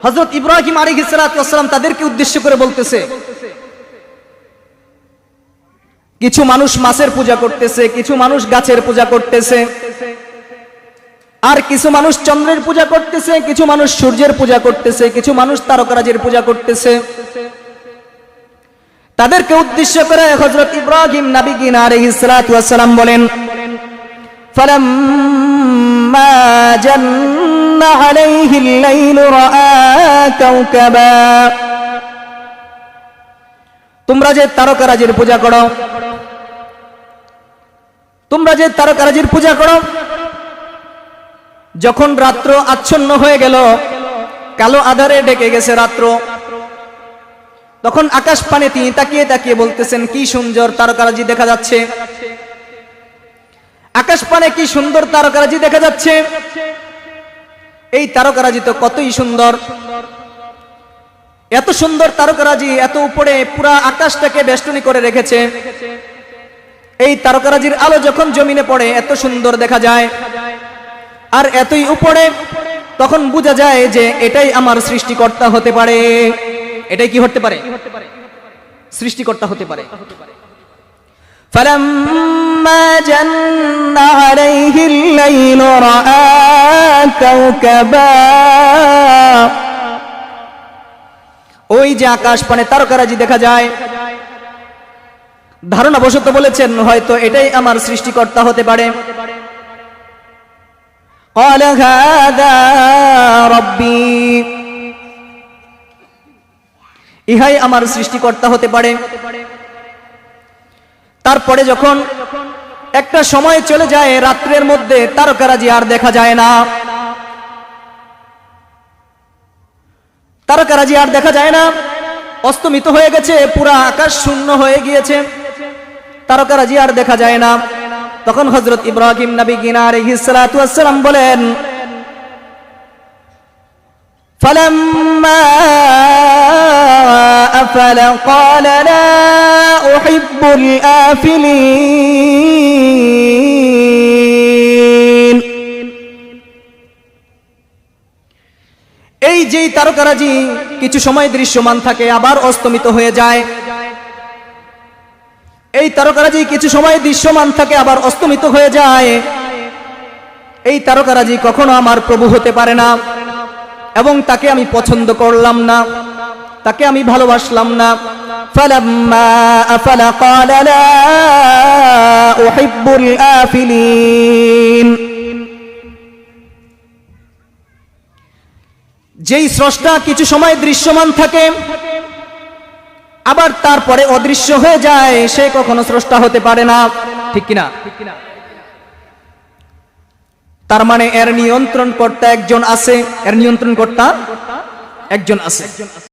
হযরত ইব্রাহিম আলাইহিস সালাতু ওয়াস সালাম তাদেরকে উদ্দেশ্য করে বলতেছে, কিছু মানুষ মাছের পূজা করতেছে, কিছু মানুষ গাছের পূজা করতেছে, আর কিছু মানুষ চন্দ্রের পূজা করতেছে, কিছু মানুষ সূর্যের পূজা করতেছে, কিছু মানুষ তারকারাজির পূজা করতেছে। তাদেরকে উদ্দেশ্য করে হযরত ইব্রাহিম নবী আলাইহিস সালাতু ওয়াস সালাম বলেন, ফালাম্মা জান্না আলাইহিল লাইলু রাআ কাওকাবা, তোমরা যে তারকারাজির পূজা করো, তোমরা যে তারকারাজির পূজা করো, যখন রাত্র আচ্ছন্ন হয়ে গেল, কালো আধারে ঢেকে গেছে রাত্র, তখন আকাশ পানে তিনি তাকিয়ে তাকিয়ে বলতেছেন, কি সুন্দর তারকারাজি দেখা যাচ্ছে, আকাশ পানে কি সুন্দর তারকারাজি দেখা যাচ্ছে, এই তারকারাজি তো কতই সুন্দর, এত সুন্দর তারকারাজি, এত উপরে পুরা আকাশটাকে বেষ্টনী করে রেখেছে। এই তারকারাজির আলো যখন জমিনে পড়ে এত সুন্দর দেখা যায়, আর এতই উপরে, তখন বোঝা যায় যে এটাই আমার সৃষ্টিকর্তা হতে পারে। এটাই কি হতে পারে? সৃষ্টিকর্তা হতে পারে। ফালাম্মা জান্না আলাইহিল লাইলু রাআ কাওকাবা, ওই যে আকাশ পানে তারকারাজি দেখা যায়, ধারণাবশত বলেছেন হয়তো এটাই আমার সৃষ্টিকর্তা হতে পারে। قال هذا ربي, ইহাই আমার সৃষ্টিকর্তা হতে পারে। তারপরে যখন একটা সময় চলে যায়, রাত্রের মধ্যে তারকারাজি আর দেখা যায় না, তারকারাজি আর দেখা যায় না, অস্তমিত হয়ে গেছে, পুরা আকাশ শূন্য হয়ে গিয়েছে, তারকারাজি আর দেখা যায় না। তখন হযরত ইব্রাহিম নবী আলাইহিস সালাতু ওয়াস সালাম বলেন, ফালাম্মা আফালা ক্বালা লা উহিব্বুল আফিলিন, এই যেই তারকারাজি কিছু সময় দৃশ্যমান থাকে আবার অস্তমিত হয়ে যায়, এই তারকারাজি কিছু সময় দৃশ্যমান থাকে আবার অস্তমিত হয়ে যায়, এই তারকারাজি কখনো আমার প্রভু হতে পারে না, এবং তাকে আমি পছন্দ করলাম না, তাকে আমি ভালোবাসলাম না। ফালাম্মা আফালা ক্বালা লা উহিব্বুল আফিলিন, যেই স্রষ্টা কিছু সময় দৃশ্যমান থাকে আবার তারপরে অদৃশ্য হয়ে যায়, সে কখনো স্রষ্টা হতে পারে না। ঠিক কিনা? তার মানে এর নিয়ন্ত্রণকর্তা একজন আছে, এর নিয়ন্ত্রণকর্তা একজন আছে।